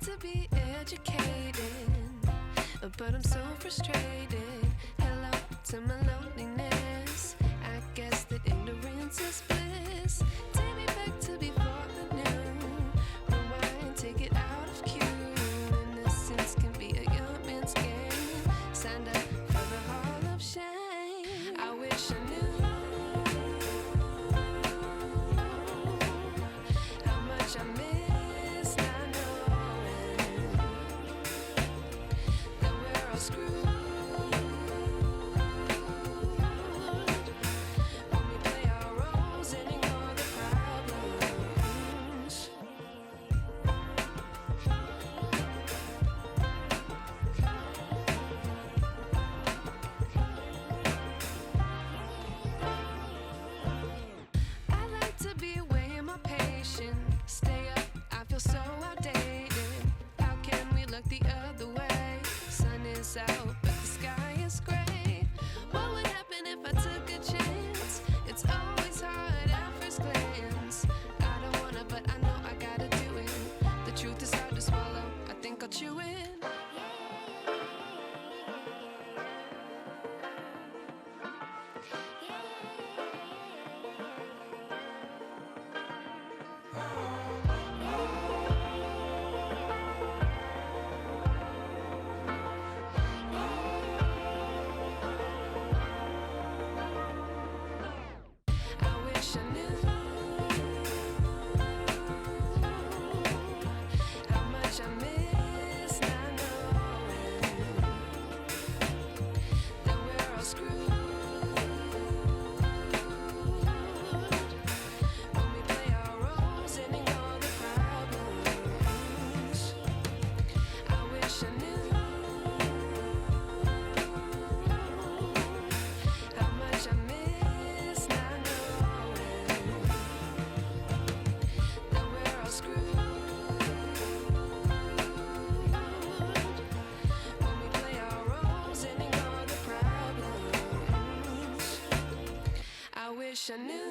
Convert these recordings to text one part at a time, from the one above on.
to be educated, but I'm so frustrated. Hello to my loneliness. I guess that ignorance is bliss. Take me back to before the new. Rewind, take it out of cue. Innocence can be a young man's game. Signed up for the hall of shame. I wish I knew how much I miss not knowing that we're all screwed when we play our roles and ignore the problems. I like to be away in my patience. Stay up, I feel so outdated. How can we look the other way? Sun is out, but the sky is gray. What would happen if I took a chance? It's always hard at first glance. I don't wanna, but I know I gotta do it. The truth is hard to swallow, I think I'll chew it. I wish I knew how much I miss not knowing that we're all screwed when we play our roles and ignore the problems. I wish I knew how much I miss not knowing that we're all screwed when we play our roles and ignore the problems. I wish I knew.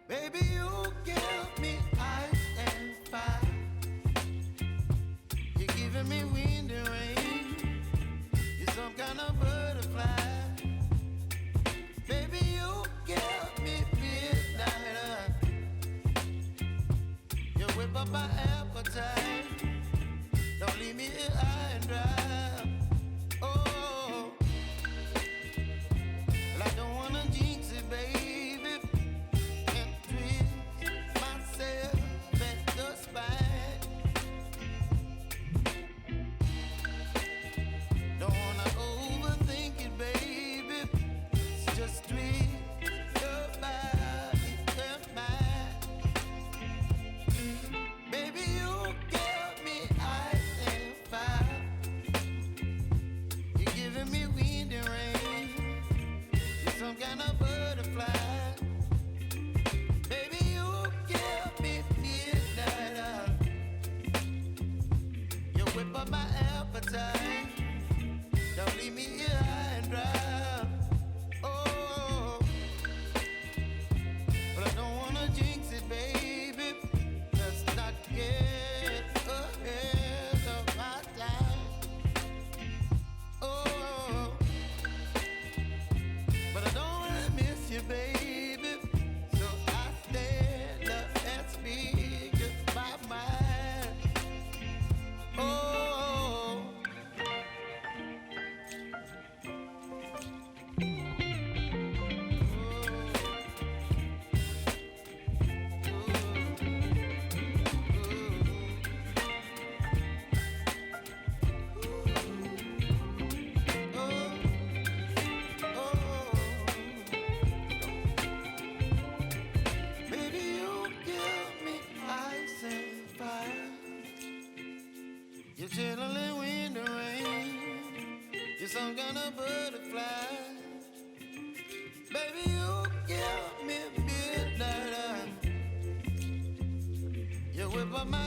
Baby, you give me ice and fire. You're giving me wind and rain. You're some kind of butterfly. Baby, you give me midnight. You whip up my appetite. Don't leave me here high and dry. Oh, well, I don't wanna jinx it, baby. And twist myself at the spine. Don't wanna overthink it, baby. It's just twist your body and mine. Baby, you give me ice and fire. chilling wind and rain. You're some kind of butterfly. Baby, you give me midnight. You whip up my